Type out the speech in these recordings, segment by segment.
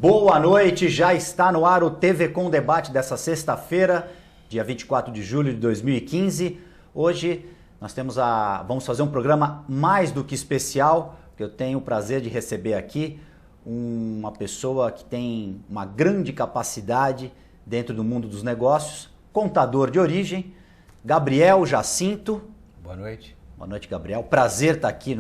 Boa noite, já está no ar o TV Com Debate dessa sexta-feira, dia 24 de julho de 2015. Hoje nós vamos fazer um programa mais do que especial, que eu tenho o prazer de receber aqui uma pessoa que tem uma grande capacidade dentro do mundo dos negócios, contador de origem, Gabriel Jacinto. Boa noite. Boa noite, Gabriel. Prazer estar aqui,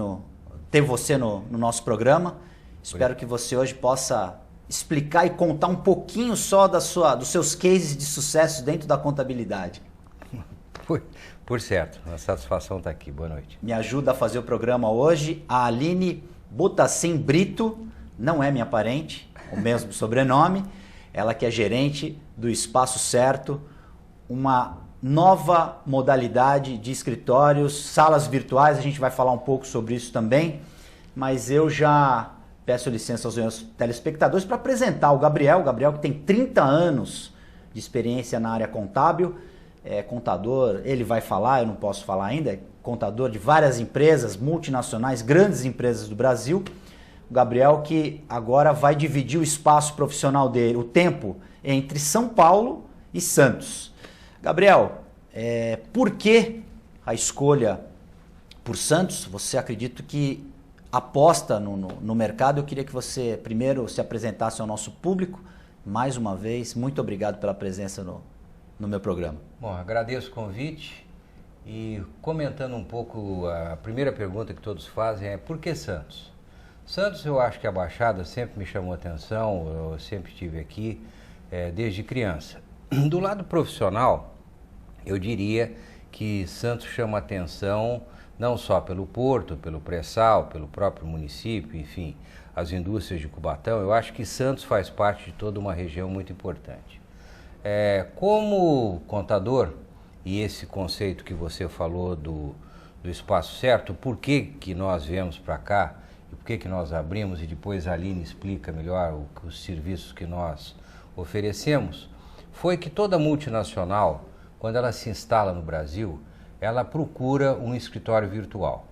ter você no nosso programa. Espero que você hoje possa explicar e contar um pouquinho só dos seus cases de sucesso dentro da contabilidade. Por certo, a satisfação está aqui. Boa noite. Me ajuda a fazer o programa hoje a Aline Butacim Brito, não é minha parente, o mesmo sobrenome, ela que é gerente do Espaço Certo, uma nova modalidade de escritórios, salas virtuais, a gente vai falar um pouco sobre isso também, mas eu já peço licença aos meus telespectadores para apresentar o Gabriel que tem 30 anos de experiência na área contábil, é contador, ele vai falar, eu não posso falar ainda, é contador de várias empresas multinacionais, grandes empresas do Brasil. O Gabriel que agora vai dividir o espaço profissional dele, o tempo, entre São Paulo e Santos. Gabriel, por que a escolha por Santos? Você acredita que aposta no mercado? Eu queria que você primeiro se apresentasse ao nosso público. Mais uma vez, muito obrigado pela presença no meu programa. Bom, agradeço o convite e comentando um pouco, a primeira pergunta que todos fazem é por que Santos? Santos, eu acho que a Baixada sempre me chamou atenção, eu sempre estive aqui desde criança. Do lado profissional, eu diria que Santos chama atenção não só pelo porto, pelo pré-sal, pelo próprio município, enfim, as indústrias de Cubatão. Eu acho que Santos faz parte de toda uma região muito importante. Como contador, e esse conceito que você falou do Espaço Certo, por que nós viemos para cá, e por que nós abrimos, e depois a Aline explica melhor os serviços que nós oferecemos, foi que toda multinacional, quando ela se instala no Brasil, ela procura um escritório virtual.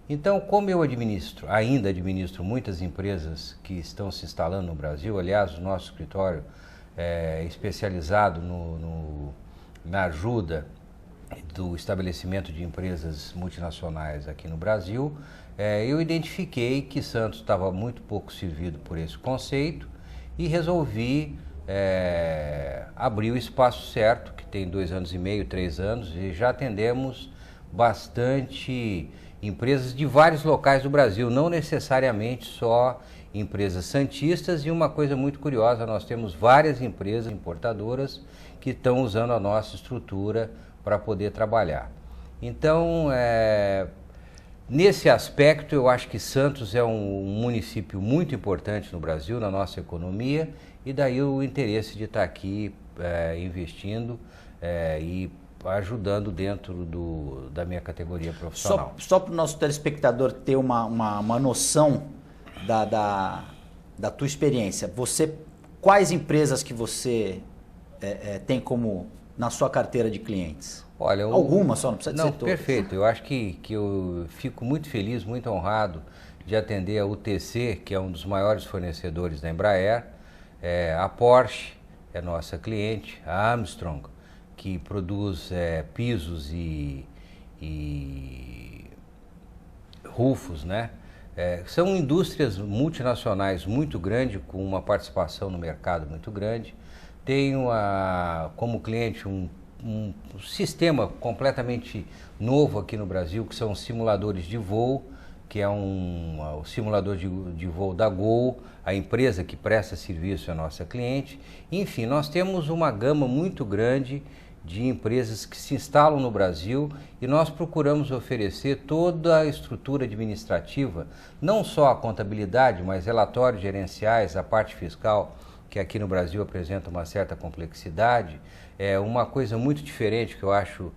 Então, como eu ainda administro muitas empresas que estão se instalando no Brasil, aliás, o nosso escritório é especializado na ajuda do estabelecimento de empresas multinacionais aqui no Brasil, eu identifiquei que Santos estava muito pouco servido por esse conceito e resolvi abrir o Espaço Certo, que tem 2 anos e meio, 3 anos, e já atendemos bastante empresas de vários locais do Brasil, não necessariamente só empresas santistas. E uma coisa muito curiosa, nós temos várias empresas importadoras que estão usando a nossa estrutura para poder trabalhar. Então, nesse aspecto, eu acho que Santos é um município muito importante no Brasil, na nossa economia, e daí o interesse de estar aqui investindo e ajudando dentro da minha categoria profissional. Só para o nosso telespectador ter uma noção da tua experiência, quais empresas que você tem como na sua carteira de clientes? Olha, algumas só, não precisa dizer todas. Perfeito, eu acho que eu fico muito feliz, muito honrado de atender a UTC, que é um dos maiores fornecedores da Embraer, a Porsche é nossa cliente, a Armstrong, que produz pisos e rufos, né? São indústrias multinacionais muito grandes, com uma participação no mercado muito grande. Tenho como cliente um sistema completamente novo aqui no Brasil, que são os simuladores de voo, que é o simulador de voo da Gol, a empresa que presta serviço é a nossa cliente. Enfim, nós temos uma gama muito grande de empresas que se instalam no Brasil e nós procuramos oferecer toda a estrutura administrativa, não só a contabilidade, mas relatórios gerenciais, a parte fiscal, que aqui no Brasil apresenta uma certa complexidade. É uma coisa muito diferente que eu acho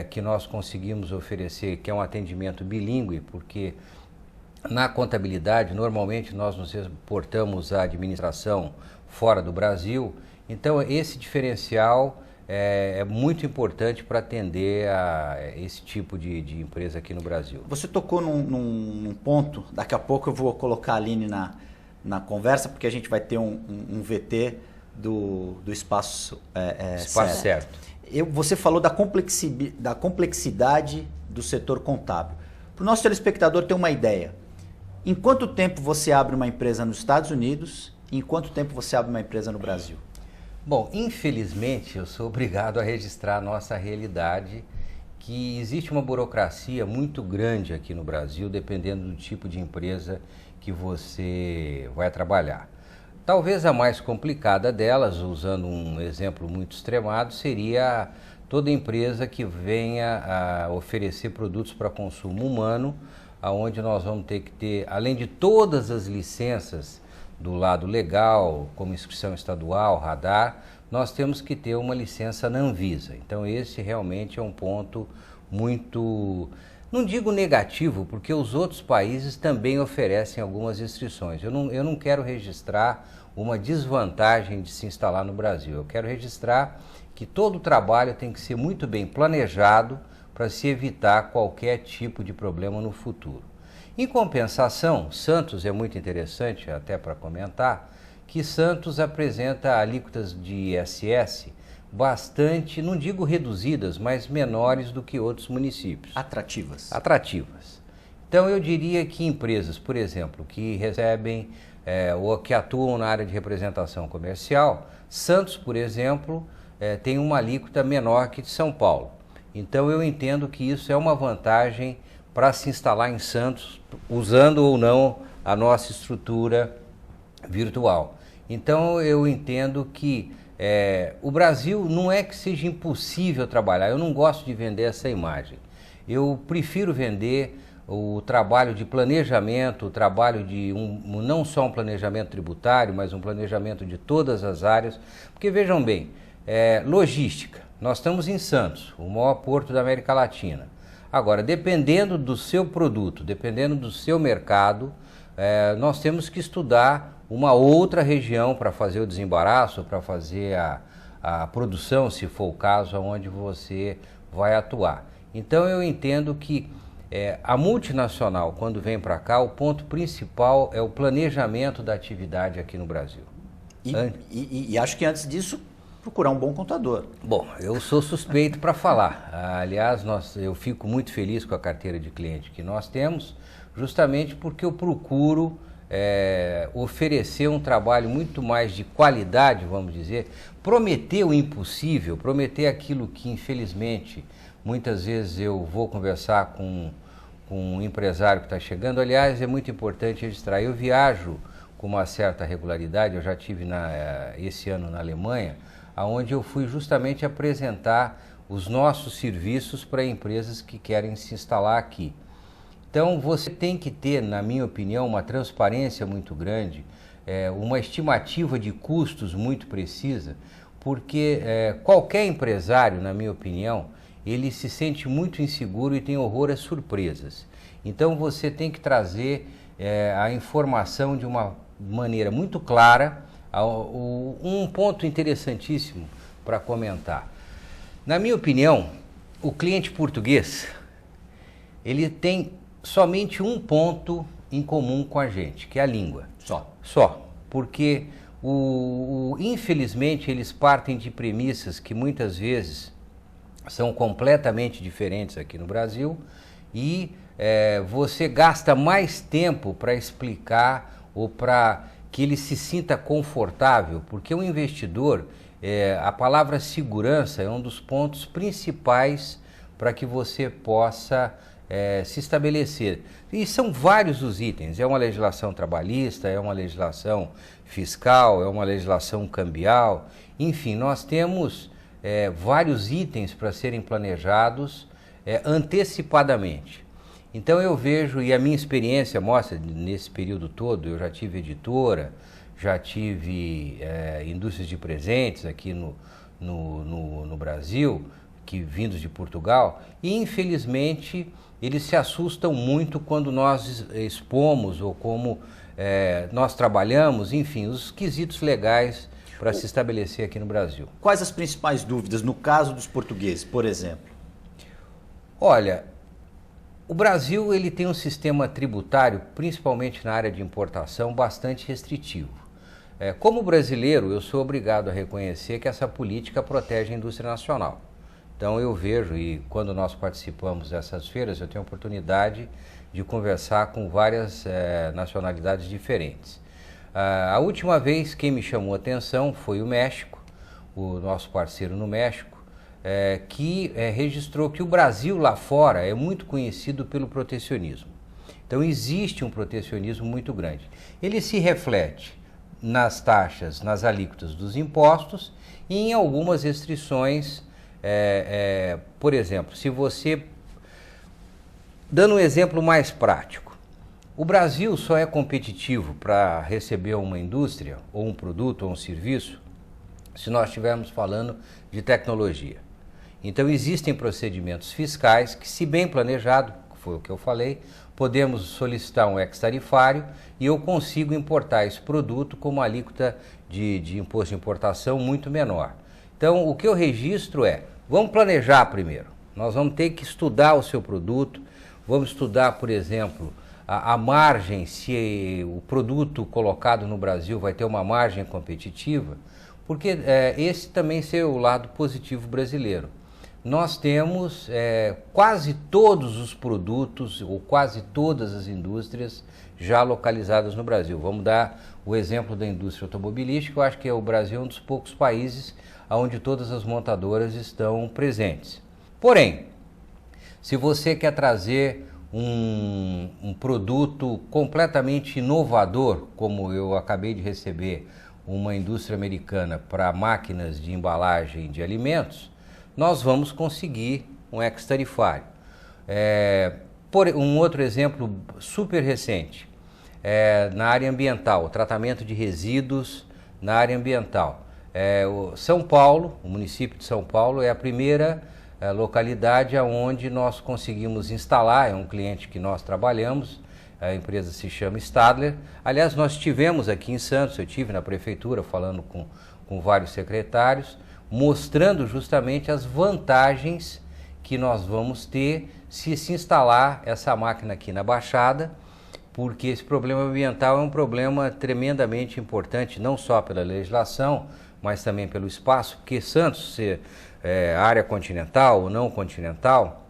que nós conseguimos oferecer, que é um atendimento bilíngue, porque na contabilidade, normalmente nós nos reportamos à administração fora do Brasil, então esse diferencial é muito importante para atender a esse tipo de empresa aqui no Brasil. Você tocou num ponto, daqui a pouco eu vou colocar a Aline na conversa, porque a gente vai ter um VT do espaço, espaço certo. Você falou da complexidade do setor contábil. Para o nosso telespectador ter uma ideia, em quanto tempo você abre uma empresa nos Estados Unidos e em quanto tempo você abre uma empresa no Brasil? Bom, infelizmente eu sou obrigado a registrar a nossa realidade, que existe uma burocracia muito grande aqui no Brasil, dependendo do tipo de empresa que você vai trabalhar. Talvez a mais complicada delas, usando um exemplo muito extremado, seria toda empresa que venha a oferecer produtos para consumo humano, onde nós vamos ter que ter, além de todas as licenças do lado legal, como inscrição estadual, radar, nós temos que ter uma licença na Anvisa. Então esse realmente é um ponto muito, não digo negativo, porque os outros países também oferecem algumas restrições. Eu não quero registrar uma desvantagem de se instalar no Brasil. Eu quero registrar que todo o trabalho tem que ser muito bem planejado para se evitar qualquer tipo de problema no futuro. Em compensação, Santos é muito interessante, até para comentar, que Santos apresenta alíquotas de ISS bastante, não digo reduzidas, mas menores do que outros municípios. Atrativas. Atrativas. Então eu diria que empresas, por exemplo, que recebem ou que atuam na área de representação comercial, Santos, por exemplo, tem uma alíquota menor que de São Paulo. Então eu entendo que isso é uma vantagem para se instalar em Santos, usando ou não a nossa estrutura virtual. Então eu entendo que o Brasil não é que seja impossível trabalhar, eu não gosto de vender essa imagem. Eu prefiro vender o trabalho de planejamento, o trabalho de não só um planejamento tributário, mas um planejamento de todas as áreas, porque vejam bem, logística, nós estamos em Santos, o maior porto da América Latina. Agora, dependendo do seu produto, dependendo do seu mercado, nós temos que estudar uma outra região para fazer o desembaraço, para fazer a produção, se for o caso, onde você vai atuar. Então eu entendo que a multinacional, quando vem para cá, o ponto principal é o planejamento da atividade aqui no Brasil. E acho que antes disso, procurar um bom contador. Bom, eu sou suspeito para falar. Aliás, eu fico muito feliz com a carteira de cliente que nós temos, justamente porque eu procuro oferecer um trabalho muito mais de qualidade, vamos dizer, prometer o impossível, prometer aquilo que, infelizmente, muitas vezes eu vou conversar com um empresário que está chegando. Aliás, é muito importante registrar. Eu viajo com uma certa regularidade, eu já estive esse ano na Alemanha, onde eu fui justamente apresentar os nossos serviços para empresas que querem se instalar aqui. Então você tem que ter, na minha opinião, uma transparência muito grande, uma estimativa de custos muito precisa, porque qualquer empresário, na minha opinião, ele se sente muito inseguro e tem horror às surpresas. Então você tem que trazer a informação de uma maneira muito clara. Um ponto interessantíssimo para comentar. Na minha opinião, o cliente português, ele tem somente um ponto em comum com a gente, que é a língua. Só. Porque, infelizmente, eles partem de premissas que muitas vezes são completamente diferentes aqui no Brasil e você gasta mais tempo para explicar ou para que ele se sinta confortável, porque o investidor, a palavra segurança é um dos pontos principais para que você possa se estabelecer. E são vários os itens, é uma legislação trabalhista, é uma legislação fiscal, é uma legislação cambial, enfim, nós temos vários itens para serem planejados antecipadamente. Então eu vejo, e a minha experiência mostra, nesse período todo, eu já tive editora, já tive indústrias de presentes aqui no Brasil, vindos de Portugal, e infelizmente eles se assustam muito quando nós expomos ou como nós trabalhamos, enfim, os quesitos legais para se estabelecer aqui no Brasil. Quais as principais dúvidas no caso dos portugueses, por exemplo? Olha, O Brasil ele tem um sistema tributário, principalmente na área de importação, bastante restritivo. Como brasileiro, eu sou obrigado a reconhecer que essa política protege a indústria nacional. Então eu vejo, e quando nós participamos dessas feiras, eu tenho a oportunidade de conversar com várias nacionalidades diferentes. A última vez quem me chamou a atenção foi o México, o nosso parceiro no México, que registrou que o Brasil lá fora é muito conhecido pelo protecionismo. Então existe um protecionismo muito grande. Ele se reflete nas taxas, nas alíquotas dos impostos e em algumas restrições. Por exemplo, se você... Dando um exemplo mais prático, o Brasil só é competitivo para receber uma indústria, ou um produto, ou um serviço, se nós estivermos falando de tecnologia. Então existem procedimentos fiscais que, se bem planejado, foi o que eu falei, podemos solicitar um ex-tarifário e eu consigo importar esse produto com uma alíquota de imposto de importação muito menor. Então o que eu registro vamos planejar primeiro, nós vamos ter que estudar o seu produto, vamos estudar, por exemplo, a margem, se o produto colocado no Brasil vai ter uma margem competitiva, porque esse também é o lado positivo brasileiro. Nós temos quase todos os produtos ou quase todas as indústrias já localizadas no Brasil. Vamos dar o exemplo da indústria automobilística. Eu acho que o Brasil é um dos poucos países onde todas as montadoras estão presentes. Porém, se você quer trazer um produto completamente inovador, como eu acabei de receber uma indústria americana para máquinas de embalagem de alimentos, nós vamos conseguir um ex-tarifário. Um outro exemplo super recente, na área ambiental, o tratamento de resíduos na área ambiental. São Paulo, o município de São Paulo, é a primeira localidade onde nós conseguimos instalar, é um cliente que nós trabalhamos, a empresa se chama Stadler. Aliás, nós estivemos aqui em Santos, eu estive na prefeitura falando com vários secretários, mostrando justamente as vantagens que nós vamos ter se instalar essa máquina aqui na Baixada, porque esse problema ambiental é um problema tremendamente importante, não só pela legislação, mas também pelo espaço, porque Santos, área continental ou não continental,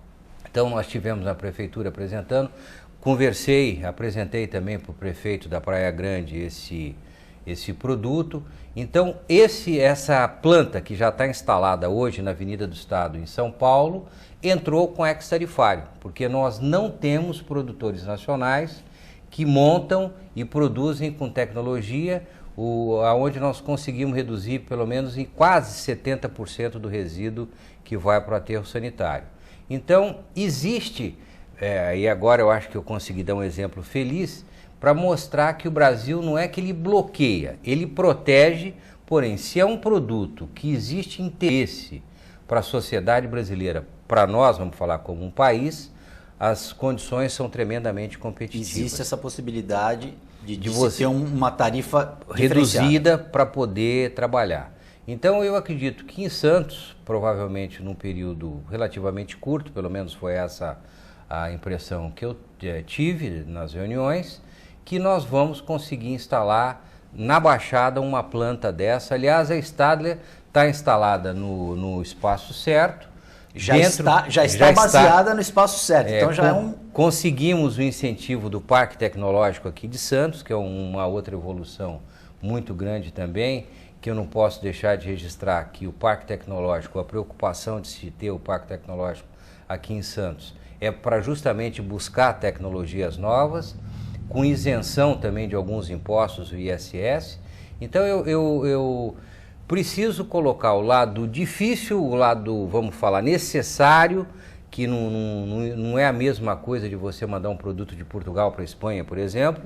então nós tivemos na prefeitura apresentando, apresentei também para o prefeito da Praia Grande esse produto. Então essa planta que já está instalada hoje na Avenida do Estado em São Paulo, entrou com ex-tarifário, porque nós não temos produtores nacionais que montam e produzem com tecnologia, onde nós conseguimos reduzir pelo menos em quase 70% do resíduo que vai para o aterro sanitário. Então existe, e agora eu acho que eu consegui dar um exemplo feliz, para mostrar que o Brasil não é que ele bloqueia, ele protege, porém, se é um produto que existe interesse para a sociedade brasileira, para nós, vamos falar como um país, as condições são tremendamente competitivas. Existe essa possibilidade de você ter uma tarifa reduzida para poder trabalhar. Então eu acredito que em Santos, provavelmente num período relativamente curto, pelo menos foi essa a impressão que eu tive nas reuniões, que nós vamos conseguir instalar na Baixada uma planta dessa. Aliás, a Stadler está instalada no espaço certo. Já está baseada no espaço certo. Então já conseguimos o incentivo do Parque Tecnológico aqui de Santos, que é uma outra evolução muito grande também, que eu não posso deixar de registrar que o Parque Tecnológico, a preocupação de se ter o Parque Tecnológico aqui em Santos, é para justamente buscar tecnologias novas, com isenção também de alguns impostos, o ISS. Então eu preciso colocar o lado difícil, o lado, vamos falar, necessário, que não é a mesma coisa de você mandar um produto de Portugal para a Espanha, por exemplo.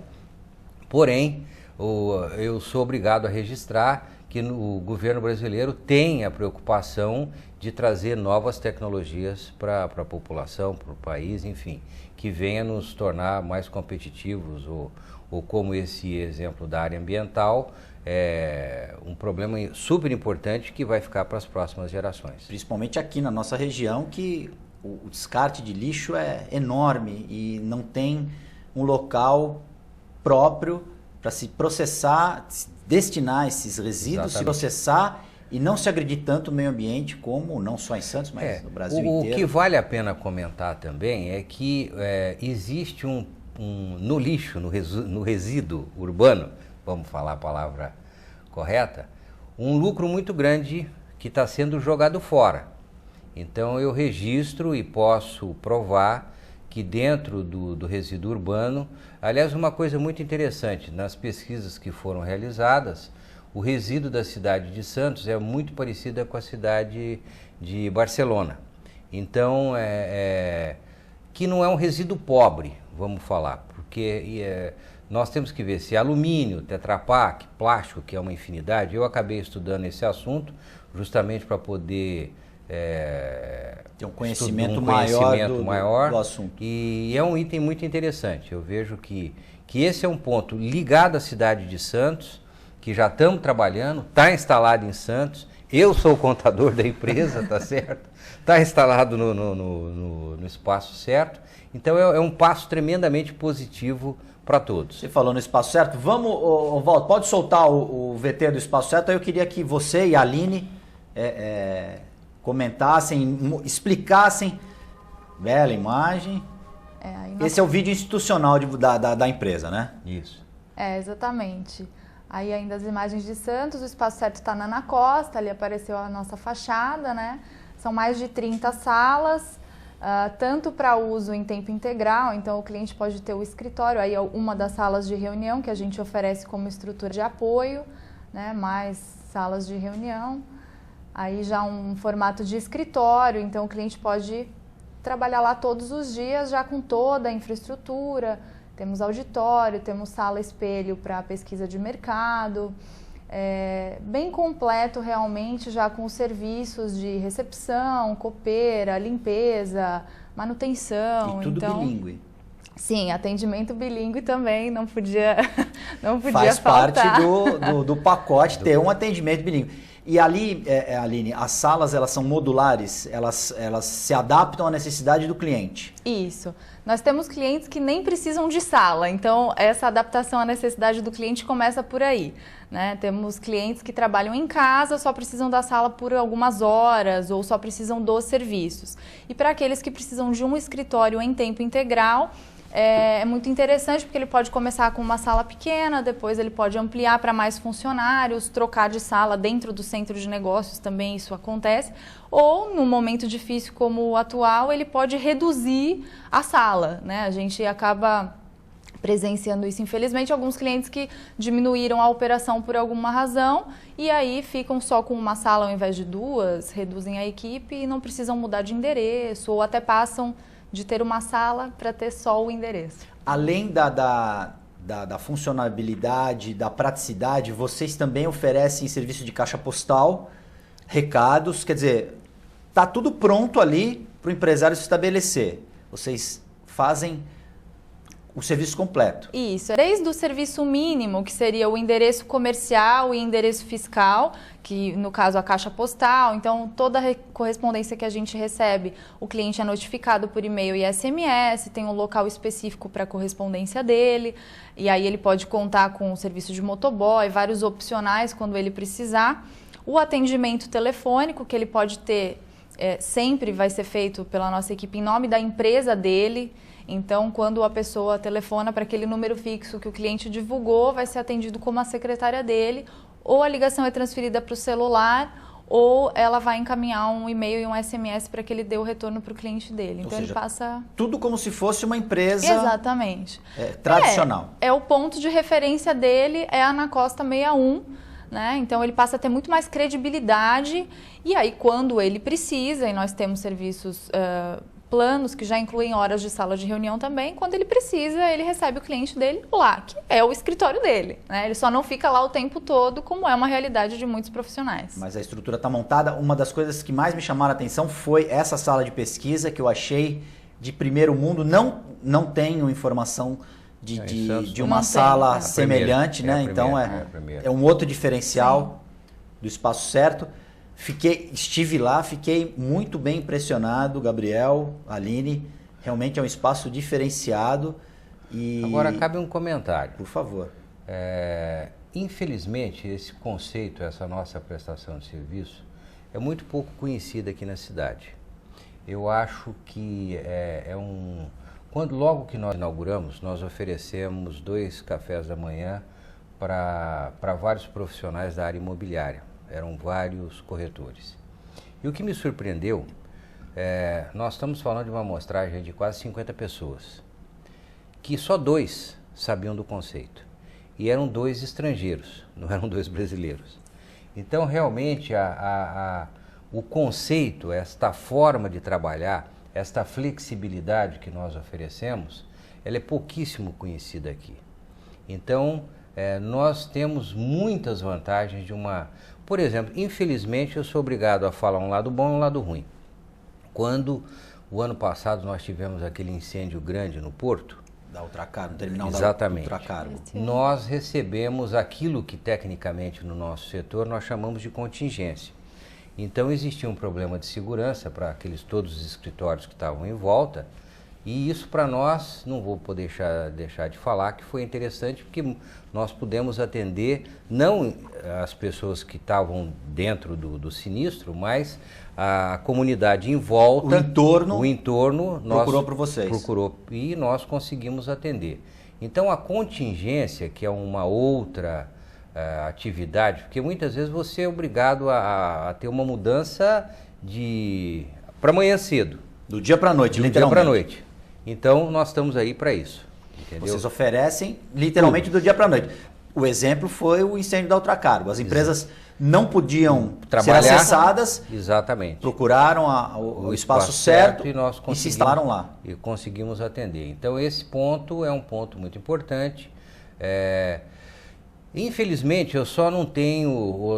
Porém, eu sou obrigado a registrar que o governo brasileiro tem a preocupação de trazer novas tecnologias para a população, para o país, enfim, que venha nos tornar mais competitivos, ou como esse exemplo da área ambiental, um problema super importante que vai ficar para as próximas gerações. Principalmente aqui na nossa região, que o descarte de lixo é enorme e não tem um local próprio para se processar, se destinar esses resíduos, se processar e não se agredir tanto o meio ambiente como não só em Santos, mas no Brasil inteiro. O que vale a pena comentar também é que existe no lixo, no resíduo urbano, vamos falar a palavra correta, um lucro muito grande que está sendo jogado fora. Então eu registro e posso provar que dentro do resíduo urbano, aliás, uma coisa muito interessante, nas pesquisas que foram realizadas, o resíduo da cidade de Santos é muito parecida com a cidade de Barcelona. Então, que não é um resíduo pobre, vamos falar, porque nós temos que ver se alumínio, Tetra Pak, plástico, que é uma infinidade. Eu acabei estudando esse assunto justamente para poder ter um conhecimento maior do assunto. E é um item muito interessante. Eu vejo que esse é um ponto ligado à cidade de Santos, que já estamos trabalhando, está instalado em Santos. Eu sou o contador da empresa, tá certo? Está instalado no espaço certo. Então é um passo tremendamente positivo para todos. Você falou no espaço certo. Vamos, Walter, pode soltar o VT do espaço certo. Aí eu queria que você e a Aline comentassem, explicassem. Bela imagem. Esse é o vídeo institucional da empresa, né? Isso. Exatamente. Aí ainda as imagens de Santos, o espaço certo está na Ana Costa, ali apareceu a nossa fachada, né? São mais de 30 salas, tanto para uso em tempo integral, então o cliente pode ter o escritório, aí é uma das salas de reunião que a gente oferece como estrutura de apoio, né? Mais salas de reunião. Aí já um formato de escritório, então o cliente pode trabalhar lá todos os dias já com toda a infraestrutura. Temos auditório, temos sala espelho para pesquisa de mercado, bem completo realmente, já com os serviços de recepção, copeira, limpeza, manutenção. E tudo bilíngue. Sim, atendimento bilíngue também, não podia Faz faltar. parte do pacote ter um atendimento bilíngue. E ali, Aline, as salas elas são modulares, elas se adaptam à necessidade do cliente. Isso. Nós temos clientes que nem precisam de sala, então essa adaptação à necessidade do cliente começa por aí, né? Temos clientes que trabalham em casa, só precisam da sala por algumas horas ou só precisam dos serviços. E para aqueles que precisam de um escritório em tempo integral, é muito interessante porque ele pode começar com uma sala pequena, depois ele pode ampliar para mais funcionários, trocar de sala dentro do centro de negócios, também isso acontece. Ou, num momento difícil como o atual, ele pode reduzir a sala, né? A gente acaba presenciando isso, infelizmente, alguns clientes que diminuíram a operação por alguma razão e aí ficam só com uma sala ao invés de duas, reduzem a equipe e não precisam mudar de endereço ou até passam de ter uma sala para ter só o endereço. Além da funcionalidade, da praticidade, vocês também oferecem serviço de caixa postal, recados, quer dizer, tá tudo pronto ali para o empresário se estabelecer. Vocês fazem o serviço completo. Isso, desde o serviço mínimo, que seria o endereço comercial e endereço fiscal, que no caso a caixa postal, então toda a correspondência que a gente recebe, o cliente é notificado por e-mail e SMS, tem um local específico para a correspondência dele, e aí ele pode contar com o serviço de motoboy, vários opcionais quando ele precisar. O atendimento telefônico, que ele pode ter, sempre vai ser feito pela nossa equipe em nome da empresa dele. Então, quando a pessoa telefona para aquele número fixo que o cliente divulgou, vai ser atendido como a secretária dele, ou a ligação é transferida para o celular, ou ela vai encaminhar um e-mail e um SMS para que ele dê o retorno para o cliente dele. Então, ele passa... Tudo como se fosse uma empresa... Exatamente. Tradicional. É o ponto de referência dele, é a Ana Costa 61, né? Então, ele passa a ter muito mais credibilidade, e aí, quando ele precisa, e nós temos serviços... planos que já incluem horas de sala de reunião também, quando ele precisa, ele recebe o cliente dele lá, que é o escritório dele, né? Ele só não fica lá o tempo todo, como é uma realidade de muitos profissionais. Mas a estrutura está montada. Uma das coisas que mais me chamaram a atenção foi essa sala de pesquisa, que eu achei de primeiro mundo. Não tenho informação de uma sala semelhante, né? Então é um outro diferencial do espaço certo. Estive lá, fiquei muito bem impressionado, Gabriel, Aline. Realmente é um espaço diferenciado. E... Agora, cabe um comentário. Por favor. Infelizmente, esse conceito, essa nossa prestação de serviço, é muito pouco conhecida aqui na cidade. Eu acho que logo que nós inauguramos, nós oferecemos 2 cafés da manhã para vários profissionais da área imobiliária. Eram vários corretores. E o que me surpreendeu, nós estamos falando de uma amostragem de quase 50 pessoas, que só 2 sabiam do conceito. E eram 2 estrangeiros, não eram 2 brasileiros. Então, realmente, o conceito, esta forma de trabalhar, esta flexibilidade que nós oferecemos, ela é pouquíssimo conhecida aqui. Então, nós temos muitas vantagens de uma... Por exemplo, infelizmente, eu sou obrigado a falar um lado bom e um lado ruim. Quando, o ano passado, nós tivemos aquele incêndio grande no Porto, da Ultracargo, no terminal exatamente. Da Ultracargo. Nós recebemos aquilo que, tecnicamente, no nosso setor, nós chamamos de contingência. Então, existia um problema de segurança para todos os escritórios que estavam em volta, e isso para nós, não vou poder deixar de falar, que foi interessante, porque nós pudemos atender não as pessoas que estavam dentro do sinistro, mas a comunidade em volta. O entorno procurou por vocês. Procurou, e nós conseguimos atender. Então, a contingência, que é uma outra atividade, porque muitas vezes você é obrigado a ter uma mudança para amanhã cedo. Do dia para a noite, literalmente. Do dia para a noite. Então, nós estamos aí para isso. Entendeu? Vocês oferecem literalmente do dia para a noite. O exemplo foi o incêndio da Ultracargo. As empresas não podiam trabalhar, ser acessadas. Exatamente. Procuraram o espaço certo e nós se instalaram lá. E conseguimos atender. Então, esse ponto é um ponto muito importante. Infelizmente,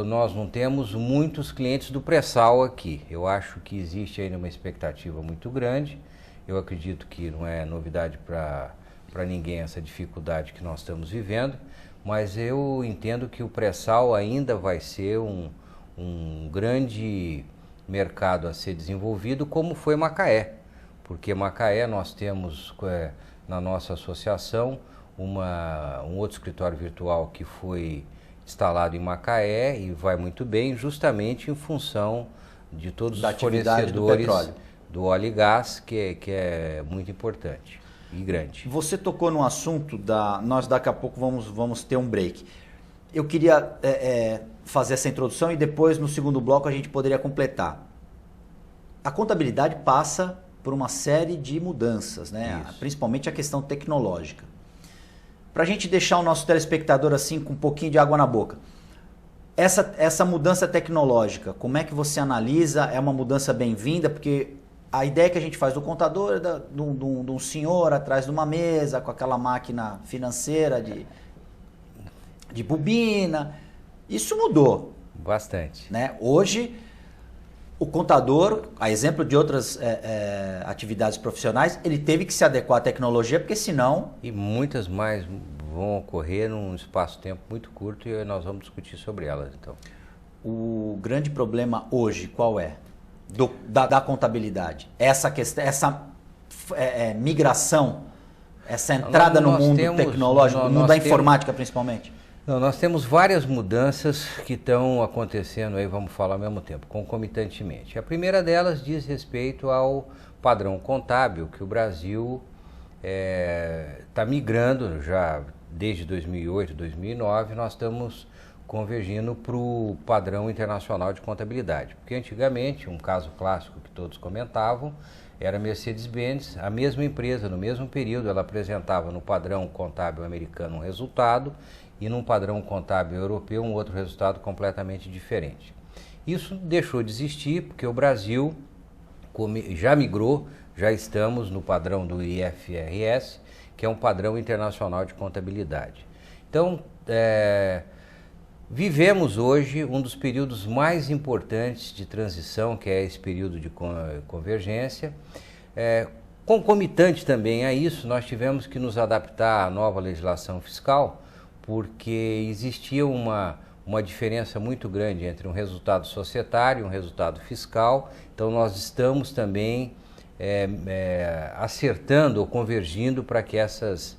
nós não temos muitos clientes do pré-sal aqui. Eu acho que existe ainda uma expectativa muito grande. Eu acredito que não é novidade para ninguém essa dificuldade que nós estamos vivendo, mas eu entendo que o pré-sal ainda vai ser um grande mercado a ser desenvolvido, como foi Macaé. Porque Macaé nós temos na nossa associação um outro escritório virtual que foi instalado em Macaé e vai muito bem, justamente em função de todos os fornecedores do óleo e gás, que é muito importante e grande. Você tocou num assunto nós daqui a pouco vamos ter um break. Eu queria fazer essa introdução e depois no segundo bloco a gente poderia completar. A contabilidade passa por uma série de mudanças, né? Principalmente a questão tecnológica. Para a gente deixar o nosso telespectador assim com um pouquinho de água na boca, essa mudança tecnológica, como é que você analisa? É uma mudança bem-vinda? Porque a ideia que a gente faz do contador é de um senhor atrás de uma mesa com aquela máquina financeira de bobina. Isso mudou. Bastante. Né? Hoje, o contador, a exemplo de outras atividades profissionais, ele teve que se adequar à tecnologia, porque senão... E muitas mais vão ocorrer num espaço-tempo muito curto e nós vamos discutir sobre elas, então. O grande problema hoje, qual é? Da contabilidade. Essa questão, essa migração, essa entrada no mundo tecnológico, no mundo da informática principalmente? Não, nós temos várias mudanças que estão acontecendo aí, vamos falar ao mesmo tempo, concomitantemente. A primeira delas diz respeito ao padrão contábil, que o Brasil está migrando já desde 2008, 2009, nós estamos convergindo para o padrão internacional de contabilidade. Porque antigamente, um caso clássico que todos comentavam, era a Mercedes-Benz, a mesma empresa, no mesmo período, ela apresentava no padrão contábil americano um resultado e num padrão contábil europeu um outro resultado completamente diferente. Isso deixou de existir porque o Brasil já migrou, já estamos no padrão do IFRS, que é um padrão internacional de contabilidade. Então, vivemos hoje um dos períodos mais importantes de transição, que é esse período de convergência. Concomitante também a isso, nós tivemos que nos adaptar à nova legislação fiscal, porque existia uma uma diferença muito grande entre um resultado societário e um resultado fiscal. Então nós estamos também acertando ou convergindo para que essas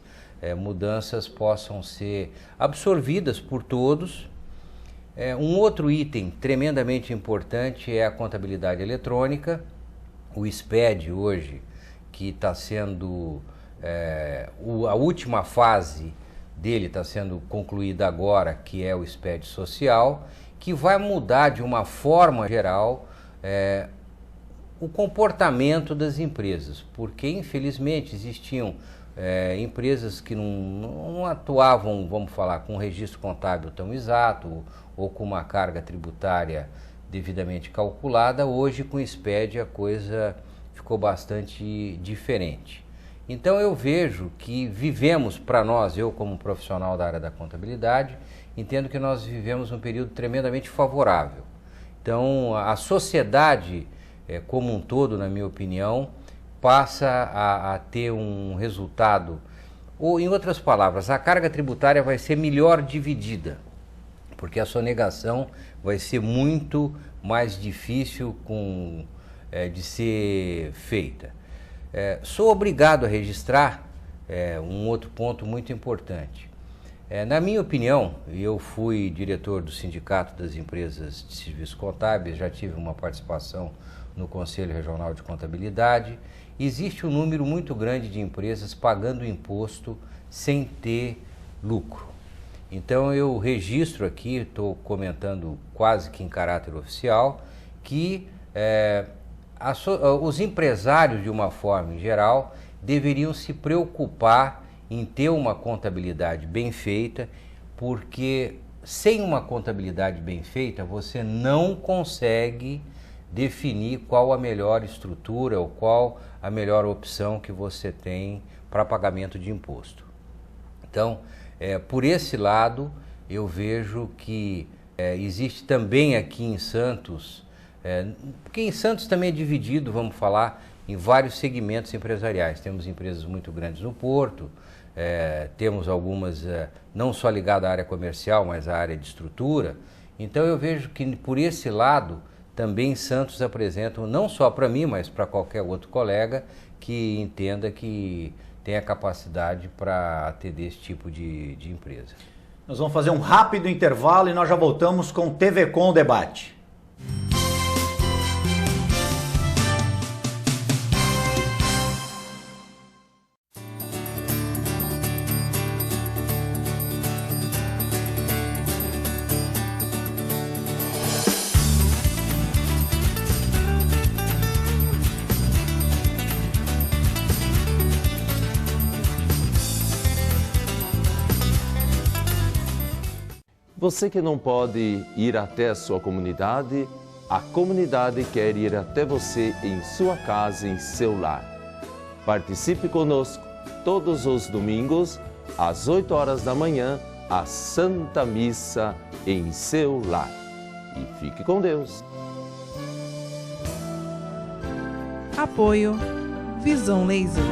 mudanças possam ser absorvidas por todos. Um outro item tremendamente importante é a contabilidade eletrônica. O SPED hoje, que está sendo, a última fase dele está sendo concluída agora, que é o SPED social, que vai mudar de uma forma geral o comportamento das empresas, porque infelizmente existiam empresas que não atuavam, vamos falar, com um registro contábil tão exato ou com uma carga tributária devidamente calculada. Hoje com o SPED a coisa ficou bastante diferente. Então eu vejo que vivemos, para nós, eu como profissional da área da contabilidade, entendo que nós vivemos um período tremendamente favorável. Então a sociedade como um todo, na minha opinião, passa a ter um resultado, ou em outras palavras, a carga tributária vai ser melhor dividida, porque a sonegação vai ser muito mais difícil de ser feita. Sou obrigado a registrar um outro ponto muito importante. Na minha opinião, eu fui diretor do Sindicato das Empresas de Serviços Contábeis, já tive uma participação no Conselho Regional de Contabilidade. Existe um número muito grande de empresas pagando imposto sem ter lucro. Então eu registro aqui, estou comentando quase que em caráter oficial, que os empresários, de uma forma em geral, deveriam se preocupar em ter uma contabilidade bem feita, porque sem uma contabilidade bem feita você não consegue definir qual a melhor estrutura ou qual a melhor opção que você tem para pagamento de imposto. Então, por esse lado, eu vejo que existe também aqui em Santos, porque em Santos também é dividido, vamos falar, em vários segmentos empresariais. Temos empresas muito grandes no Porto, temos algumas não só ligadas à área comercial, mas à área de estrutura. Então eu vejo que por esse lado também Santos apresenta, não só para mim, mas para qualquer outro colega que entenda que tem a capacidade para atender esse tipo de empresa. Nós vamos fazer um rápido intervalo e nós já voltamos com o TV Com Debate. Você que não pode ir até a sua comunidade, a comunidade quer ir até você em sua casa, em seu lar. Participe conosco todos os domingos, às 8 horas da manhã, a Santa Missa em seu lar. E fique com Deus. Apoio Visão Laser.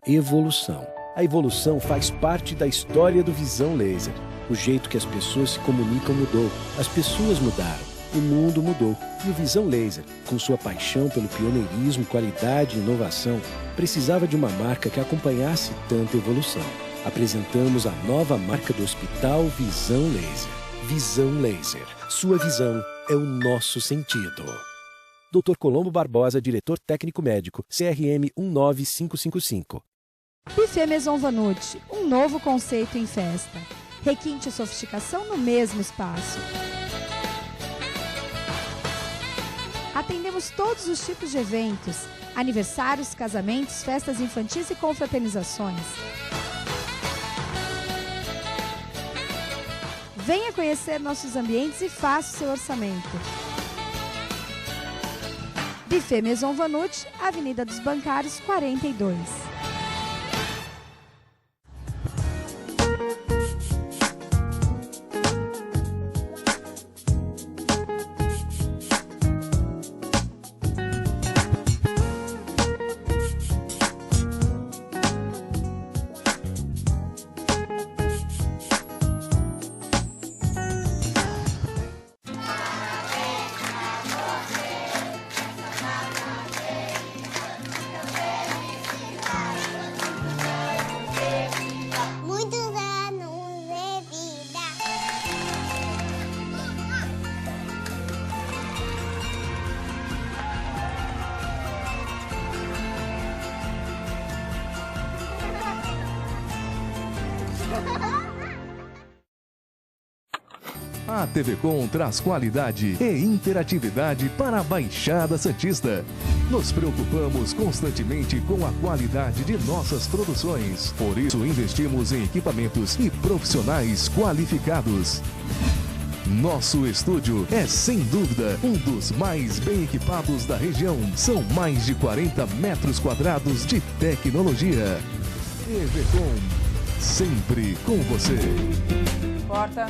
Evolução. A evolução faz parte da história do Visão Laser. O jeito que as pessoas se comunicam mudou, as pessoas mudaram, o mundo mudou. E o Visão Laser, com sua paixão pelo pioneirismo, qualidade e inovação, precisava de uma marca que acompanhasse tanta evolução. Apresentamos a nova marca do Hospital Visão Laser. Visão Laser. Sua visão é o nosso sentido. Dr. Colombo Barbosa, diretor técnico médico, CRM 19555. Buffet Maison Vanucci, um novo conceito em festa. Requinte e sofisticação no mesmo espaço. Atendemos todos os tipos de eventos, aniversários, casamentos, festas infantis e confraternizações. Venha conhecer nossos ambientes e faça o seu orçamento. Buffet Maison Vanucci, Avenida dos Bancários, 42. A TV Com traz qualidade e interatividade para a Baixada Santista. Nos preocupamos constantemente com a qualidade de nossas produções. Por isso, investimos em equipamentos e profissionais qualificados. Nosso estúdio é, sem dúvida, um dos mais bem equipados da região. São mais de 40 metros quadrados de tecnologia. TV Com, sempre com você. Porta.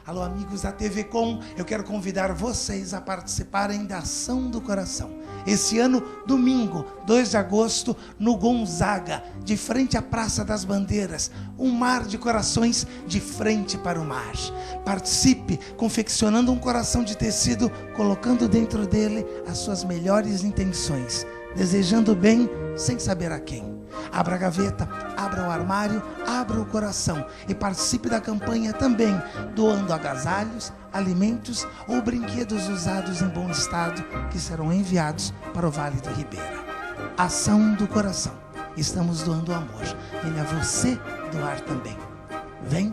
Alô, amigos da TV Com, eu quero convidar vocês a participarem da Ação do Coração. Esse ano, domingo, 2 de agosto, no Gonzaga, de frente à Praça das Bandeiras, um mar de corações de frente para o mar. Participe confeccionando um coração de tecido, colocando dentro dele as suas melhores intenções, desejando bem sem saber a quem. Abra a gaveta, abra o armário, abra o coração e participe da campanha também, doando agasalhos, alimentos ou brinquedos usados em bom estado que serão enviados para o Vale do Ribeira. Ação do Coração. Estamos doando amor. Venha você doar também. Vem!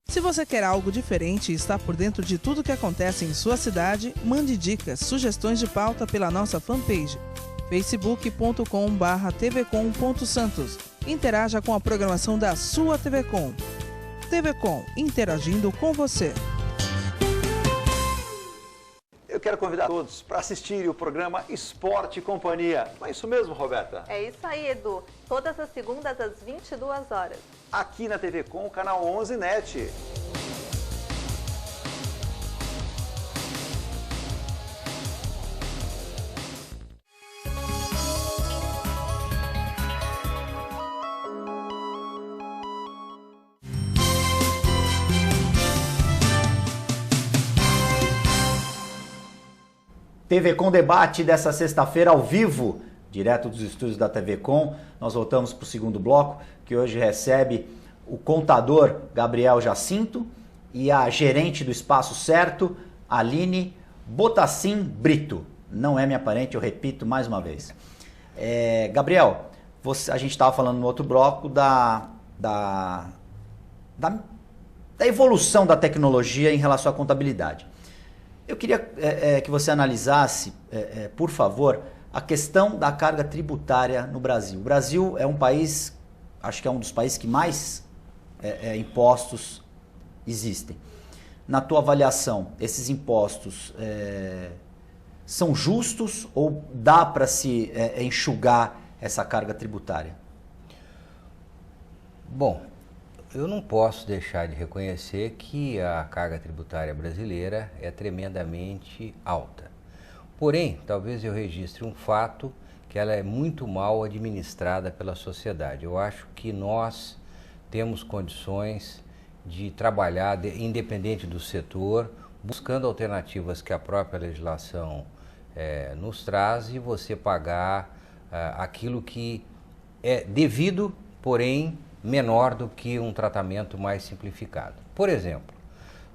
Se você quer algo diferente e está por dentro de tudo que acontece em sua cidade, mande dicas, sugestões de pauta pela nossa fanpage facebook.com/tvcom.santos. Interaja com a programação da sua TV Com. TV Com, interagindo com você. Eu quero convidar todos para assistirem o programa Esporte e Companhia. Não é isso mesmo, Roberta? É isso aí, Edu. Todas as segundas às 22 horas. Aqui na TV Com, canal 11 NET. TV Com Debate dessa sexta-feira ao vivo, direto dos estúdios da TV Com. Nós voltamos para o segundo bloco, que hoje recebe o contador Gabriel Jacinto e a gerente do Espaço Certo, Aline Botassin Brito. Não é minha parente, eu repito mais uma vez. Gabriel, a gente estava falando no outro bloco da evolução da tecnologia em relação à contabilidade. Eu queria que você analisasse, por favor, a questão da carga tributária no Brasil. O Brasil é um país, acho que é um dos países que mais impostos existem. Na tua avaliação, esses impostos são justos ou dá para se enxugar essa carga tributária? Bom, eu não posso deixar de reconhecer que a carga tributária brasileira é tremendamente alta. Porém, talvez eu registre um fato que ela é muito mal administrada pela sociedade. Eu acho que nós temos condições de trabalhar, independente do setor, buscando alternativas que a própria legislação nos traz e você pagar aquilo que é devido, porém menor do que um tratamento mais simplificado. Por exemplo,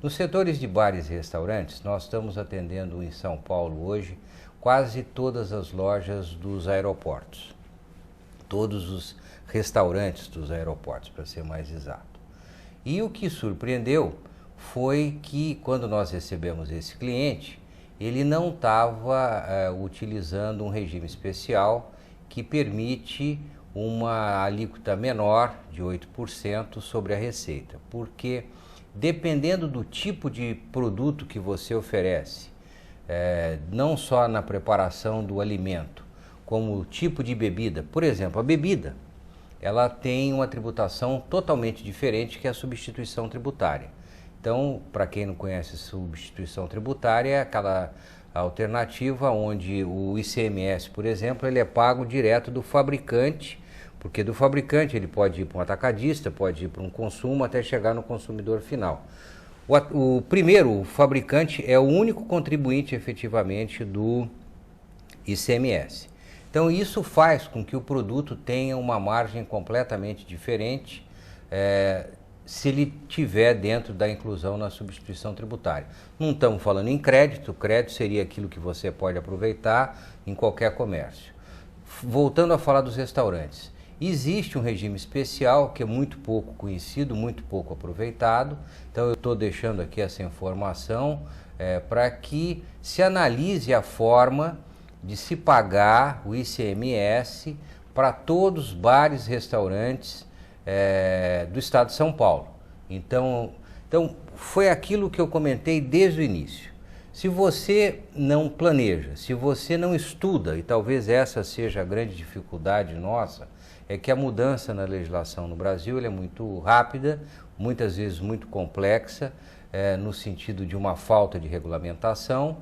nos setores de bares e restaurantes, nós estamos atendendo em São Paulo hoje quase todas as lojas dos aeroportos, todos os restaurantes dos aeroportos, para ser mais exato. E o que surpreendeu foi que quando nós recebemos esse cliente, ele não estava utilizando um regime especial que permite uma alíquota menor de 8% sobre a receita, porque dependendo do tipo de produto que você oferece, não só na preparação do alimento, como o tipo de bebida, por exemplo, a bebida, ela tem uma tributação totalmente diferente que é a substituição tributária. Então, para quem não conhece substituição tributária, é aquela alternativa onde o ICMS, por exemplo, ele é pago direto do fabricante, porque do fabricante ele pode ir para um atacadista, pode ir para um consumo até chegar no consumidor final. O fabricante é o único contribuinte efetivamente do ICMS. Então isso faz com que o produto tenha uma margem completamente diferente se ele tiver dentro da inclusão na substituição tributária. Não estamos falando em crédito, crédito seria aquilo que você pode aproveitar em qualquer comércio. Voltando a falar dos restaurantes, existe um regime especial que é muito pouco conhecido, muito pouco aproveitado, então eu estou deixando aqui essa informação para que se analise a forma de se pagar o ICMS para todos os bares e restaurantes do estado de São Paulo. Então, foi aquilo que eu comentei desde o início. Se você não planeja, se você não estuda, e talvez essa seja a grande dificuldade nossa, é que a mudança na legislação no Brasil é muito rápida, muitas vezes muito complexa, no sentido de uma falta de regulamentação.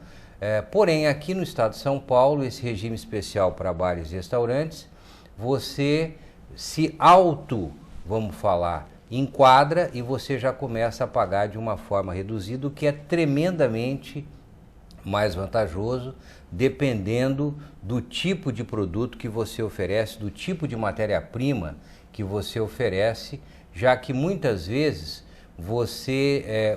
Porém, aqui no estado de São Paulo, esse regime especial para bares e restaurantes, você se vamos falar, enquadra e você já começa a pagar de uma forma reduzida, o que é tremendamente mais vantajoso, dependendo do tipo de produto que você oferece, do tipo de matéria-prima que você oferece, já que muitas vezes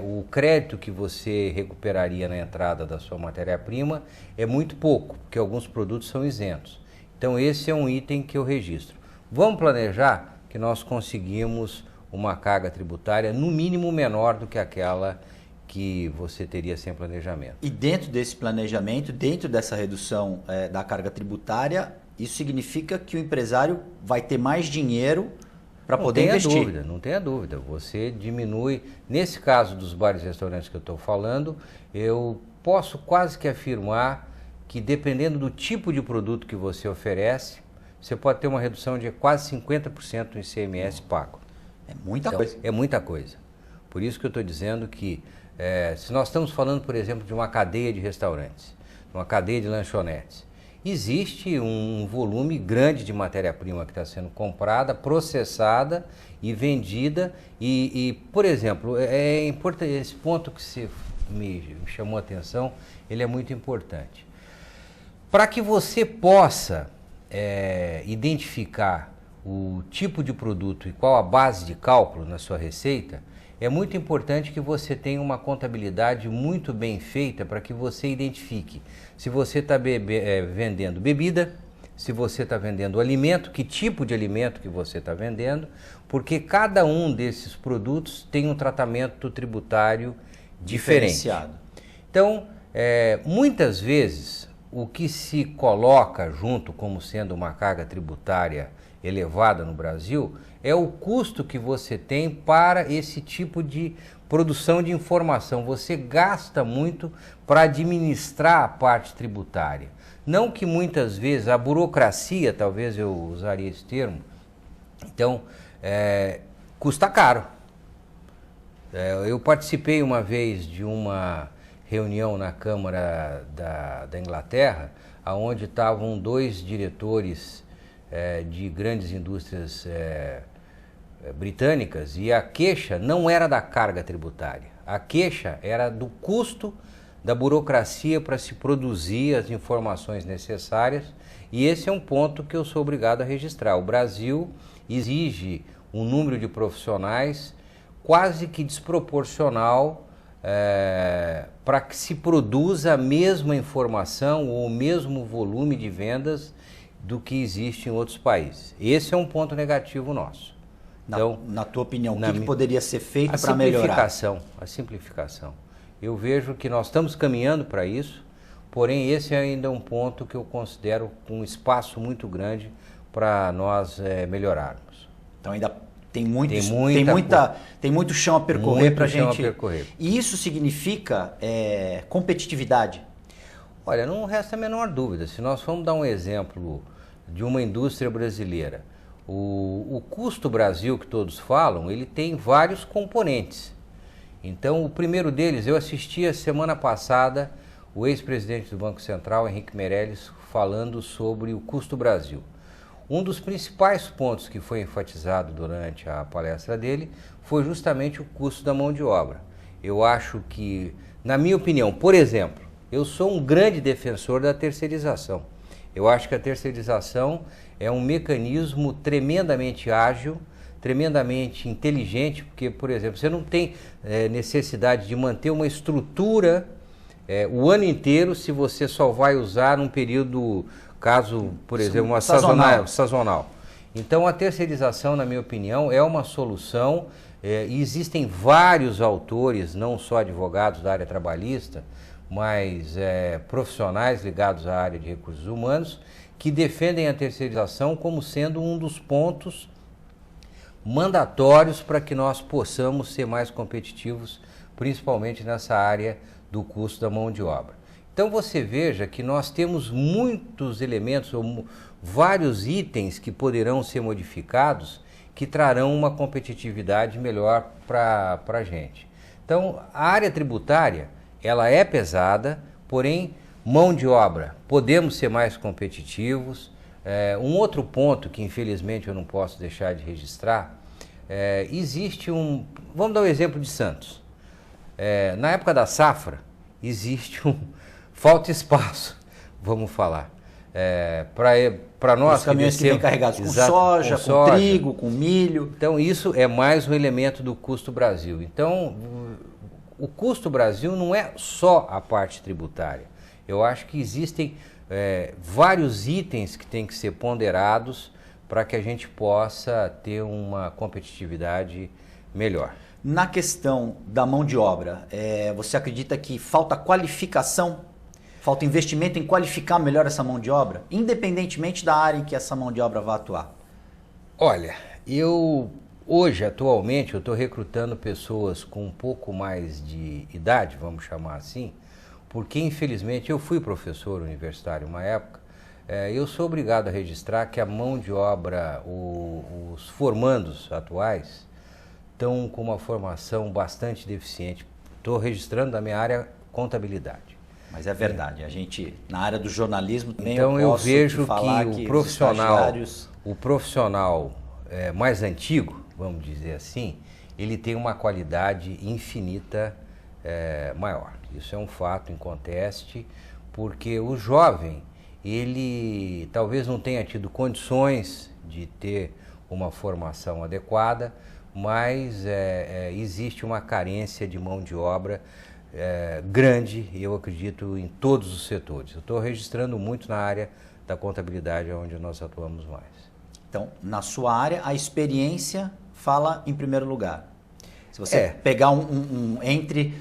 o crédito que você recuperaria na entrada da sua matéria-prima é muito pouco, porque alguns produtos são isentos. Então esse é um item que eu registro. Vamos planejar que nós conseguimos uma carga tributária no mínimo menor do que aquela que você teria sem planejamento. E dentro desse planejamento, dentro dessa redução da carga tributária, isso significa que o empresário vai ter mais dinheiro para poder investir. Não tenha dúvida. Você diminui, nesse caso dos bares e restaurantes que eu estou falando, eu posso quase que afirmar que dependendo do tipo de produto que você oferece, você pode ter uma redução de quase 50% no ICMS pago. É muita coisa. É muita coisa. Por isso que eu estou dizendo que se nós estamos falando, por exemplo, de uma cadeia de restaurantes, uma cadeia de lanchonetes, existe um volume grande de matéria-prima que está sendo comprada, processada e vendida. E por exemplo, é importante, esse ponto que você me chamou a atenção, ele é muito importante. Para que você possa identificar o tipo de produto e qual a base de cálculo na sua receita, é muito importante que você tenha uma contabilidade muito bem feita para que você identifique se você está vendendo bebida, se você está vendendo alimento, que tipo de alimento que você está vendendo, porque cada um desses produtos tem um tratamento tributário diferente. Então, muitas vezes, o que se coloca junto como sendo uma carga tributária elevada no Brasil é o custo que você tem para esse tipo de produção de informação. Você gasta muito para administrar a parte tributária. Não que muitas vezes a burocracia, talvez eu usaria esse termo, então custa caro. Eu participei uma vez de uma reunião na Câmara da Inglaterra, onde estavam 2 diretores de grandes indústrias britânicas, e a queixa não era da carga tributária, a queixa era do custo da burocracia para se produzir as informações necessárias, e esse é um ponto que eu sou obrigado a registrar. O Brasil exige um número de profissionais quase que desproporcional para que se produza a mesma informação ou o mesmo volume de vendas do que existe em outros países. Esse é um ponto negativo nosso. Então, na tua opinião, o que poderia ser feito para melhorar? A simplificação. Eu vejo que nós estamos caminhando para isso, porém esse ainda é um ponto que eu considero um espaço muito grande para nós melhorarmos. Então ainda tem muito chão a percorrer para a gente. E isso significa competitividade? Olha, não resta a menor dúvida. Se nós formos dar um exemplo de uma indústria brasileira, o custo Brasil que todos falam, ele tem vários componentes. Então, o primeiro deles, eu assisti a semana passada o ex-presidente do Banco Central, Henrique Meirelles, falando sobre o custo Brasil. Um dos principais pontos que foi enfatizado durante a palestra dele foi justamente o custo da mão de obra. Eu acho que, na minha opinião, por exemplo, eu sou um grande defensor da terceirização. Eu acho que a terceirização é um mecanismo tremendamente ágil, tremendamente inteligente, porque, por exemplo, você não tem necessidade de manter uma estrutura o ano inteiro se você só vai usar num período, caso, por exemplo, uma sazonal. Então, a terceirização, na minha opinião, é uma solução. E existem vários autores, não só advogados da área trabalhista, mas profissionais ligados à área de recursos humanos, que defendem a terceirização como sendo um dos pontos mandatórios para que nós possamos ser mais competitivos, principalmente nessa área do custo da mão de obra. Então você veja que nós temos muitos elementos, ou vários itens que poderão ser modificados, que trarão uma competitividade melhor para a gente. Então, a área tributária, ela é pesada, porém, mão de obra, podemos ser mais competitivos. Um outro ponto que, infelizmente, eu não posso deixar de registrar, existe vamos dar um exemplo de Santos. Na época da safra, existe falta espaço, vamos falar. Para nós os caminhões que vêm carregados com soja, com trigo, com milho. Então isso é mais um elemento do custo Brasil. Então o custo Brasil não é só a parte tributária. Eu acho que existem vários itens que têm que ser ponderados para que a gente possa ter uma competitividade melhor. Na questão da mão de obra, você acredita que falta qualificação? Falta investimento em qualificar melhor essa mão de obra, independentemente da área em que essa mão de obra vai atuar? Olha, atualmente, eu estou recrutando pessoas com um pouco mais de idade, vamos chamar assim, porque infelizmente eu fui professor universitário uma época, eu sou obrigado a registrar que a mão de obra, os formandos atuais, estão com uma formação bastante deficiente. Estou registrando da minha área contabilidade. Mas é verdade, a gente, na área do jornalismo também então eu vejo que o profissional mais antigo, vamos dizer assim, ele tem uma qualidade infinita maior. Isso é um fato inconteste, porque o jovem, ele talvez não tenha tido condições de ter uma formação adequada, mas existe uma carência de mão de obra grande, eu acredito, em todos os setores. Eu estou registrando muito na área da contabilidade, onde nós atuamos mais. Então, na sua área, a experiência fala em primeiro lugar. Se você pegar entre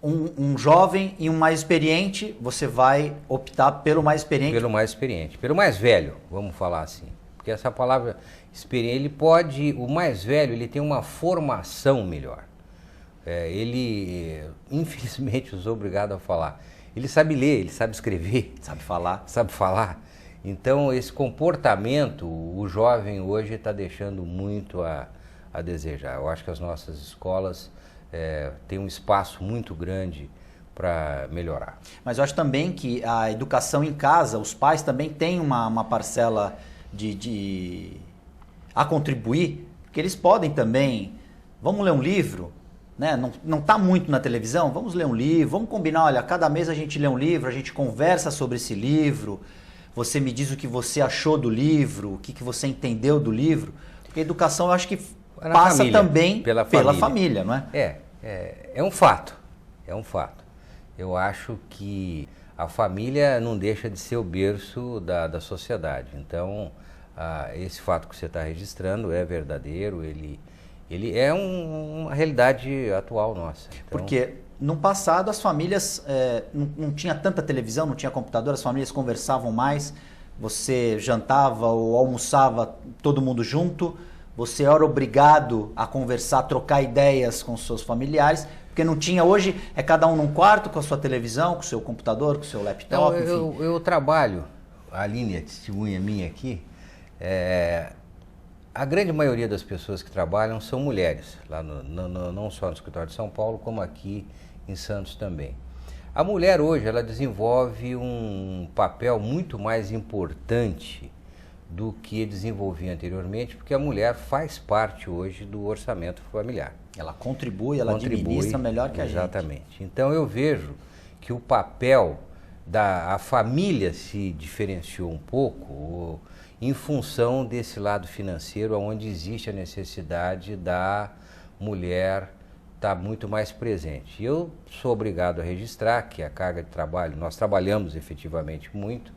um jovem e um mais experiente, você vai optar pelo mais experiente? Pelo mais experiente, pelo mais velho, vamos falar assim. Porque essa palavra experiente, o mais velho, ele tem uma formação melhor. Ele, infelizmente, eu sou obrigado a falar. Ele sabe ler, ele sabe escrever. Sabe falar. Sabe falar. Então, esse comportamento, o jovem hoje está deixando muito a desejar. Eu acho que as nossas escolas têm um espaço muito grande para melhorar. Mas eu acho também que a educação em casa, os pais também têm uma parcela a contribuir, porque eles podem também, vamos ler um livro, né? Não está muito na televisão, vamos ler um livro, vamos combinar, olha, cada mês a gente lê um livro, a gente conversa sobre esse livro, você me diz o que você achou do livro, o que você entendeu do livro, porque a educação eu acho que passa também pela família, não é? É um fato, Eu acho que a família não deixa de ser o berço da sociedade, então esse fato que você está registrando é verdadeiro, ele é uma realidade atual nossa. Então, porque no passado as famílias não tinha tanta televisão, não tinha computador, as famílias conversavam mais, você jantava ou almoçava todo mundo junto, você era obrigado a conversar, trocar ideias com seus familiares, porque não tinha, hoje é cada um num quarto com a sua televisão, com o seu computador, com o seu laptop, então, enfim. Eu trabalho, a Aline, a testemunha minha aqui, a grande maioria das pessoas que trabalham são mulheres, lá não só no escritório de São Paulo, como aqui em Santos também. A mulher hoje, ela desenvolve um papel muito mais importante do que desenvolvia anteriormente, porque a mulher faz parte hoje do orçamento familiar. Ela contribui, ela administra melhor que a gente. Exatamente. Então eu vejo que o papel a família se diferenciou um pouco em função desse lado financeiro, onde existe a necessidade da mulher estar muito mais presente. Eu sou obrigado a registrar que a carga de trabalho, nós trabalhamos efetivamente muito,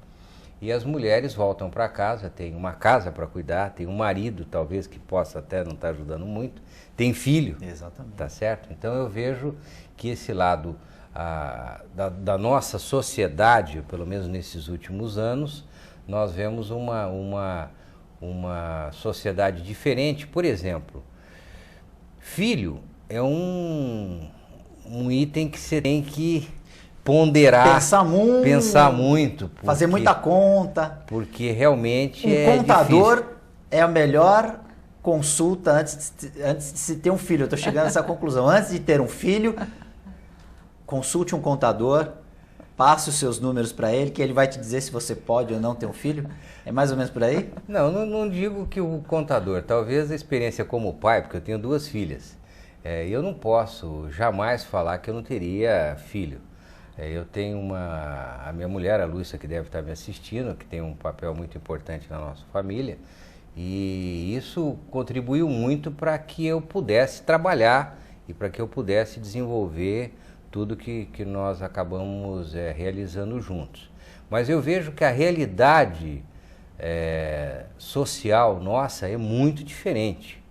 e as mulheres voltam para casa, tem uma casa para cuidar, tem um marido talvez que possa até não estar ajudando muito, tem filho, exatamente, tá certo? Então eu vejo que esse lado da nossa sociedade, pelo menos nesses últimos anos, nós vemos uma sociedade diferente. Por exemplo, filho é um item que você tem que ponderar, pensar muito, fazer muita conta, porque realmente contador difícil. É a melhor consulta antes de se ter um filho. Eu estou chegando a essa conclusão. Antes de ter um filho, consulte um contador, passe os seus números para ele, que ele vai te dizer se você pode ou não ter um filho. É mais ou menos por aí? Não digo que o contador, talvez a experiência como pai, porque eu tenho 2 filhas, eu não posso jamais falar que eu não teria filho. Eu tenho a minha mulher, a Lúcia, que deve estar me assistindo, que tem um papel muito importante na nossa família, e isso contribuiu muito para que eu pudesse trabalhar e para que eu pudesse desenvolver tudo que nós acabamos realizando juntos. Mas eu vejo que a realidade social nossa é muito diferente.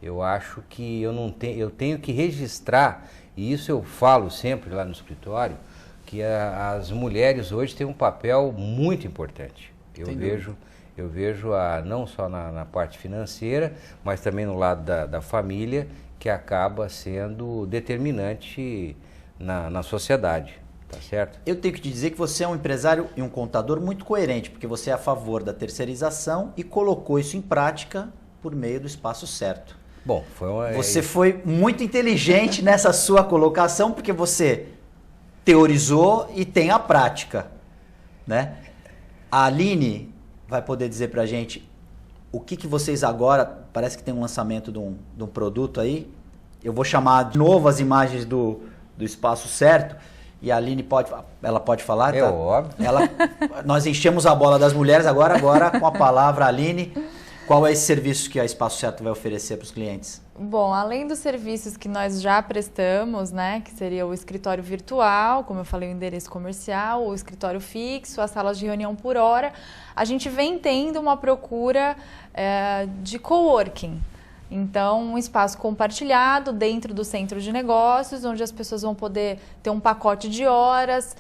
Eu acho que eu tenho que registrar, e isso eu falo sempre lá no escritório, que as mulheres hoje têm um papel muito importante. Eu vejo não só na parte financeira, mas também no lado da família, que acaba sendo determinante na sociedade, tá certo? Eu tenho que te dizer que você é um empresário e um contador muito coerente, porque você é a favor da terceirização e colocou isso em prática por meio do Espaço Certo. Bom, você foi muito inteligente nessa sua colocação, porque você teorizou e tem a prática, né? A Aline vai poder dizer pra gente o que vocês agora, parece que tem um lançamento de um produto aí, eu vou chamar de novo as imagens do Espaço Certo, e a Aline ela pode falar? É tá? óbvio. Nós enchemos a bola das mulheres, agora com a palavra, Aline, qual é esse serviço que a Espaço Certo vai oferecer para os clientes? Bom, além dos serviços que nós já prestamos, né, que seria o escritório virtual, como eu falei, o endereço comercial, o escritório fixo, as salas de reunião por hora, a gente vem tendo uma procura de coworking. Então, um espaço compartilhado dentro do centro de negócios, onde as pessoas vão poder ter um pacote de horas.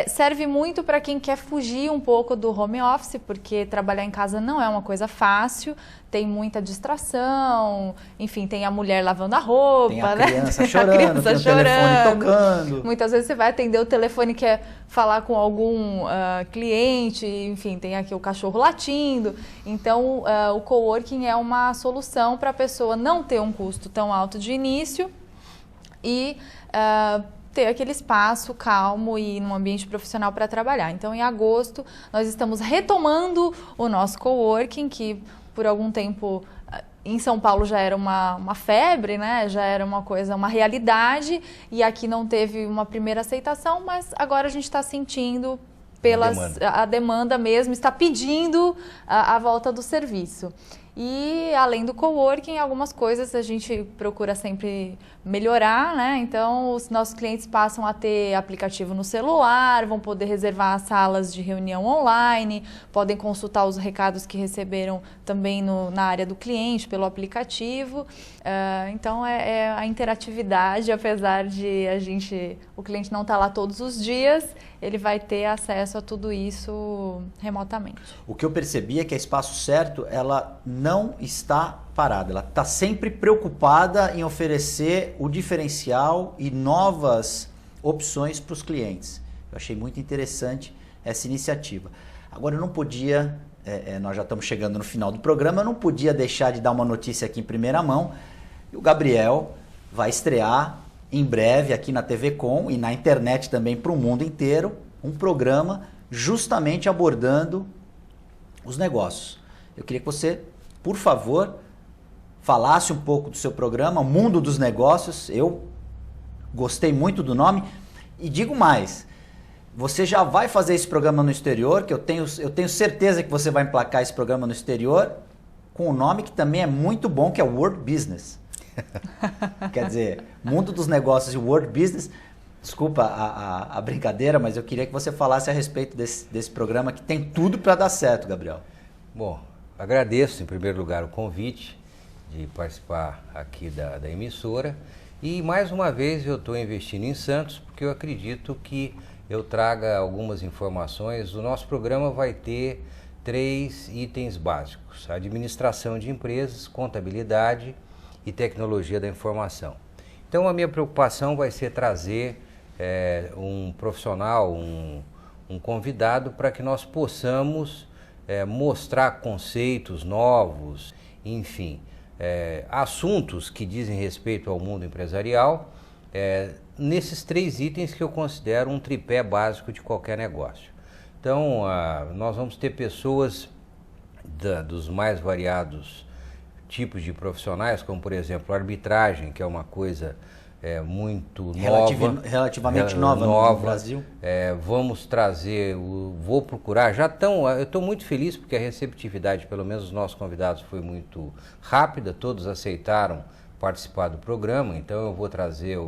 Serve muito para quem quer fugir um pouco do home office, porque trabalhar em casa não é uma coisa fácil, tem muita distração, enfim, tem a mulher lavando a roupa, tem a criança chorando, tem o telefone tocando. Muitas vezes você vai atender o telefone e quer falar com algum cliente, enfim, tem aqui o cachorro latindo. Então, o coworking é uma solução para a pessoa não ter um custo tão alto de início e ter aquele espaço calmo e num ambiente profissional para trabalhar. Então, em agosto, nós estamos retomando o nosso coworking, que por algum tempo em São Paulo já era uma febre, né? Já era uma realidade, e aqui não teve uma primeira aceitação, mas agora a gente está sentindo a demanda mesmo, está pedindo a volta do serviço. E além do coworking, algumas coisas a gente procura sempre melhorar, né? Então, os nossos clientes passam a ter aplicativo no celular, vão poder reservar as salas de reunião online, podem consultar os recados que receberam também na área do cliente, pelo aplicativo. Então, é a interatividade, apesar de o cliente não estar lá todos os dias, ele vai ter acesso a tudo isso remotamente. O que eu percebi é que a Espaço Certo, ela não está parada, ela está sempre preocupada em oferecer o diferencial e novas opções para os clientes. Eu achei muito interessante essa iniciativa. Agora, eu não podia, nós já estamos chegando no final do programa, eu não podia deixar de dar uma notícia aqui em primeira mão. O Gabriel vai estrear em breve aqui na TV Com e na internet também para o mundo inteiro, um programa justamente abordando os negócios. Eu queria que você, por favor, falasse um pouco do seu programa, Mundo dos Negócios. Eu gostei muito do nome e digo mais, você já vai fazer esse programa no exterior, que eu tenho certeza que você vai emplacar esse programa no exterior, com um nome que também é muito bom, que é World Business. Quer dizer, mundo dos negócios e World Business. Desculpa a brincadeira, mas eu queria que você falasse a respeito desse programa que tem tudo para dar certo, Gabriel. Bom, agradeço em primeiro lugar o convite de participar aqui da emissora. E mais uma vez eu estou investindo em Santos porque eu acredito que eu traga algumas informações. O nosso programa vai ter 3 itens básicos: administração de empresas, contabilidade e tecnologia da informação. Então a minha preocupação vai ser trazer um profissional, um convidado, para que nós possamos mostrar conceitos novos, enfim, assuntos que dizem respeito ao mundo empresarial, nesses 3 itens que eu considero um tripé básico de qualquer negócio. Então, nós vamos ter pessoas dos mais variados tipos de profissionais, como por exemplo arbitragem, que é uma coisa muito relativamente nova no Brasil. Vamos trazer, vou procurar, eu estou muito feliz porque a receptividade, pelo menos dos nossos convidados, foi muito rápida, todos aceitaram participar do programa. Então eu vou trazer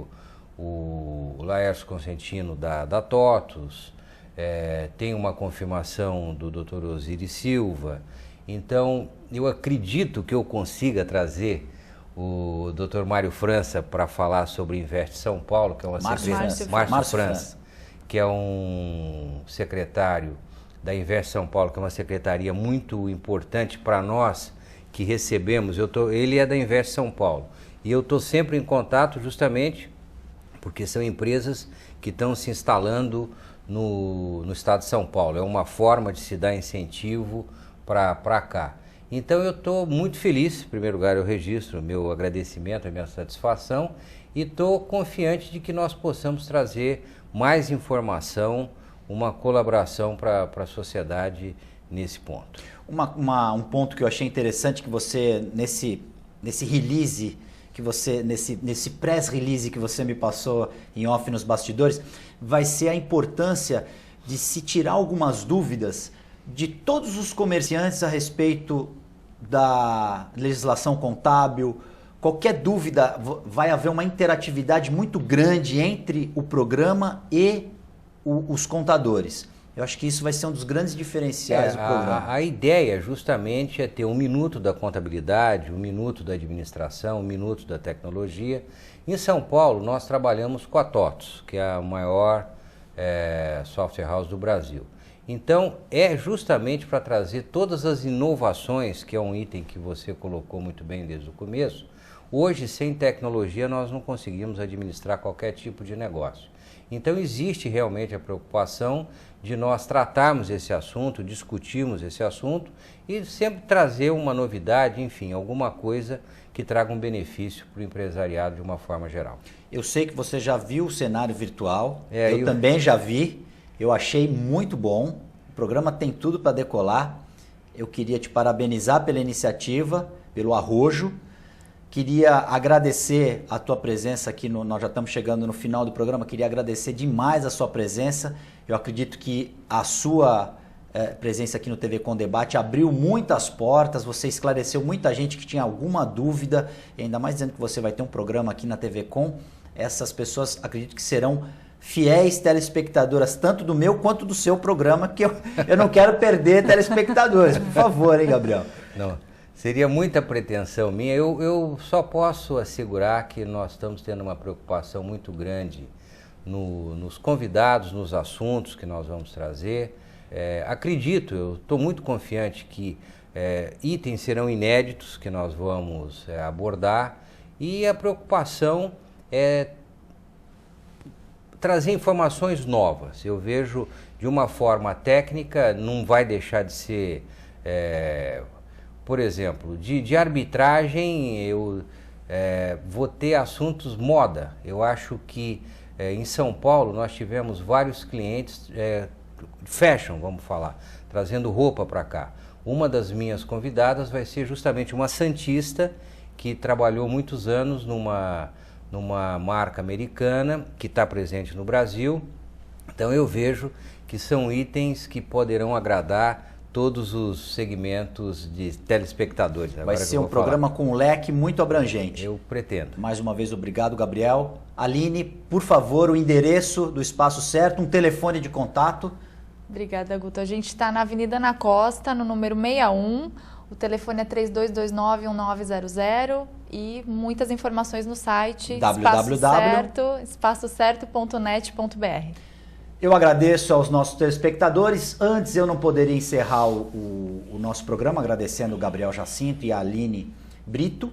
o Laércio Consentino da TOTUS, tem uma confirmação do Dr. Osiris Silva. Então eu acredito que eu consiga trazer o Dr. Mário França para falar sobre Invest São Paulo, que é uma Márcio França, que é um secretário da Invest São Paulo, que é uma secretaria muito importante para nós que recebemos. Ele é da Invest São Paulo e eu estou sempre em contato justamente porque são empresas que estão se instalando no estado de São Paulo. É uma forma de se dar incentivo para cá. Então eu estou muito feliz. Em primeiro lugar, eu registro o meu agradecimento, a minha satisfação, e estou confiante de que nós possamos trazer mais informação, uma colaboração para a sociedade nesse ponto. Um ponto que eu achei interessante, que você, nesse release, que você, nesse press release que você me passou em off nos bastidores, vai ser a importância de se tirar algumas dúvidas de todos os comerciantes a respeito da legislação contábil. Qualquer dúvida, vai haver uma interatividade muito grande entre o programa e os contadores. Eu acho que isso vai ser um dos grandes diferenciais do programa. A ideia justamente é ter 1 minuto da contabilidade, 1 minuto da administração, 1 minuto da tecnologia. Em São Paulo, nós trabalhamos com a TOTUS, que é a maior software house do Brasil. Então, é justamente para trazer todas as inovações, que é um item que você colocou muito bem desde o começo. Hoje, sem tecnologia, nós não conseguimos administrar qualquer tipo de negócio. Então, existe realmente a preocupação de nós tratarmos esse assunto, discutirmos esse assunto e sempre trazer uma novidade, enfim, alguma coisa que traga um benefício para o empresariado de uma forma geral. Eu sei que você já viu o cenário virtual, eu também já vi. Eu achei muito bom, o programa tem tudo para decolar. Eu queria te parabenizar pela iniciativa, pelo arrojo. Queria agradecer a tua presença aqui, nós já estamos chegando no final do programa, queria agradecer demais a sua presença. Eu acredito que a sua presença aqui no TV Com Debate abriu muitas portas, você esclareceu muita gente que tinha alguma dúvida, e ainda mais dizendo que você vai ter um programa aqui na TV Com. Essas pessoas acredito que serão fiéis telespectadoras, tanto do meu quanto do seu programa, que eu não quero perder telespectadores. Por favor, hein, Gabriel? Não, seria muita pretensão minha. Eu só posso assegurar que nós estamos tendo uma preocupação muito grande nos convidados, nos assuntos que nós vamos trazer. Acredito, eu estou muito confiante que itens serão inéditos que nós vamos abordar, e a preocupação é trazer informações novas. Eu vejo de uma forma técnica, não vai deixar de ser, por exemplo, de arbitragem, eu vou ter assuntos moda. Eu acho que em São Paulo nós tivemos vários clientes fashion, vamos falar, trazendo roupa para cá. Uma das minhas convidadas vai ser justamente uma santista que trabalhou muitos anos numa marca americana que está presente no Brasil, Então eu vejo que são itens que poderão agradar todos os segmentos de telespectadores. Vai ser um programa com um leque muito abrangente. Eu pretendo. Mais uma vez, obrigado, Gabriel. Aline, por favor, o endereço do Espaço Certo, um telefone de contato. Obrigada, Guto. A gente está na Avenida Na Costa, no número 61. O telefone é 3229-1900 e muitas informações no site espaçocerto.net.br. Eu agradeço aos nossos telespectadores. Antes eu não poderia encerrar o nosso programa agradecendo o Gabriel Jacinto e a Aline Brito.